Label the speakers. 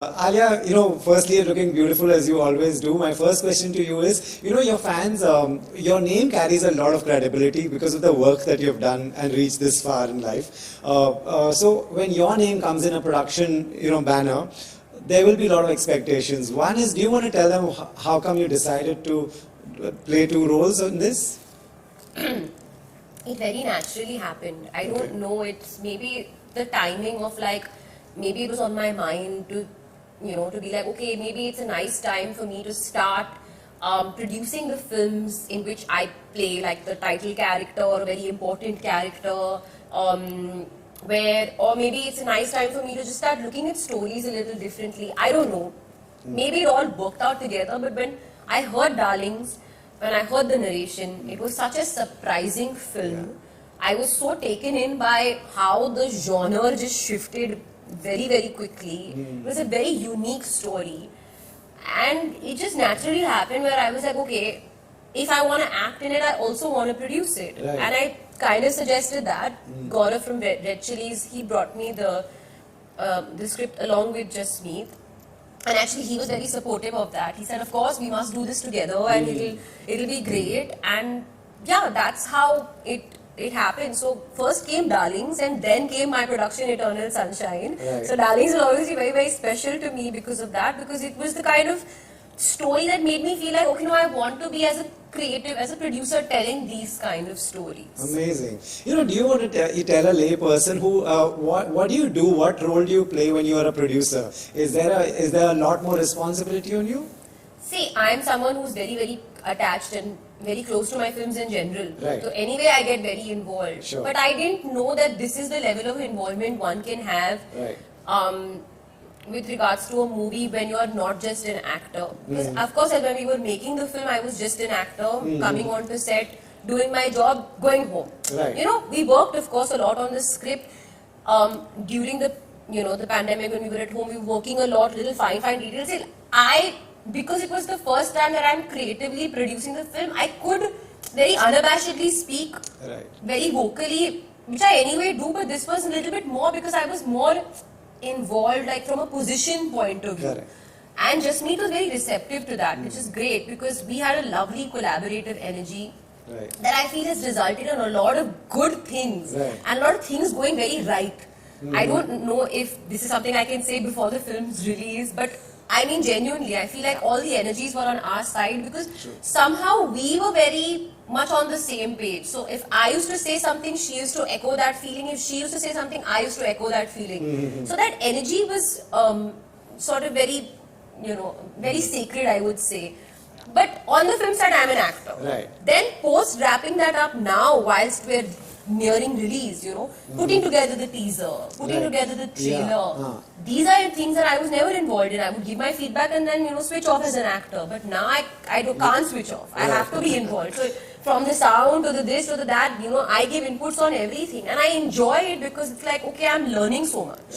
Speaker 1: Alia, firstly, you're looking beautiful as you always do. My first question to you is, your fans, your name carries a lot of credibility because of the work that you've done and reached this far in life. So when your name comes in a production, banner, there will be a lot of expectations. One is, do you want to tell them how come you decided to play two roles in this?
Speaker 2: It very naturally happened. I don't know, it's maybe the timing of maybe it was on my mind to, to be like, okay, maybe it's a nice time for me to start producing the films in which I play like the title character or a very important character, or maybe it's a nice time for me to just start looking at stories a little differently. I don't know. Maybe it all worked out together, but when I heard Darlings, when I heard the narration, it was such a surprising film.
Speaker 1: Yeah.
Speaker 2: I was so taken in by how the genre just shifted very, very quickly. It was a very unique story. And it just naturally happened where I was like, okay, if I want to act in it, I also want to produce it.
Speaker 1: Right.
Speaker 2: And I kind of suggested that. Gaurav from Red Chillies, he brought me the script along with just me. And actually, he was very supportive of that. He said, of course, we must do this together and it'll be great. And yeah, that's how it happened. So first came Darlings and then came my production Eternal Sunshine.
Speaker 1: Right.
Speaker 2: So Darlings is obviously very, very special to me because of that, because it was the kind of story that made me feel like, okay, I want to be as a creative, as a producer, telling these kind of stories.
Speaker 1: Amazing. Do you want to tell a lay person who, what do you do, what role do you play when you are a producer? Is there a lot more responsibility on you?
Speaker 2: See, I am someone who's very, very attached and very close to my films in general.
Speaker 1: Right.
Speaker 2: So anyway, I get very involved.
Speaker 1: Sure.
Speaker 2: But I didn't know that this is the level of involvement one can have with regards to a movie when you are not just an actor. Because of course, when we were making the film, I was just an actor, coming onto set, doing my job, going home.
Speaker 1: Right.
Speaker 2: We worked, of course, a lot on the script during the the pandemic when we were at home. We were working a lot, little fine details. Because it was the first time that I'm creatively producing the film, I could very unabashedly speak very vocally, which I anyway do, but this was a little bit more because I was more involved, like from a position point of view.
Speaker 1: Correct.
Speaker 2: And Jasmeet was very receptive to that, which is great because we had a lovely collaborative energy that I feel has resulted in a lot of good things and a lot of things going very right. I don't know if this is something I can say before the film's release, but I mean genuinely, I feel like all the energies were on our side because somehow we were very much on the same page. So if I used to say something, she used to echo that feeling. If she used to say something, I used to echo that feeling. So that energy was sort of very, very sacred, I would say. But on the film side, I'm an actor.
Speaker 1: Right.
Speaker 2: Then post wrapping that up now, whilst we're nearing release, putting together the teaser, putting together the trailer. These are things that I was never involved in. I would give my feedback and then, switch off as an actor. But now I can't switch off. I have to be involved. So from the sound to the this to the that, I give inputs on everything. And I enjoy it because it's like, okay, I'm learning so much.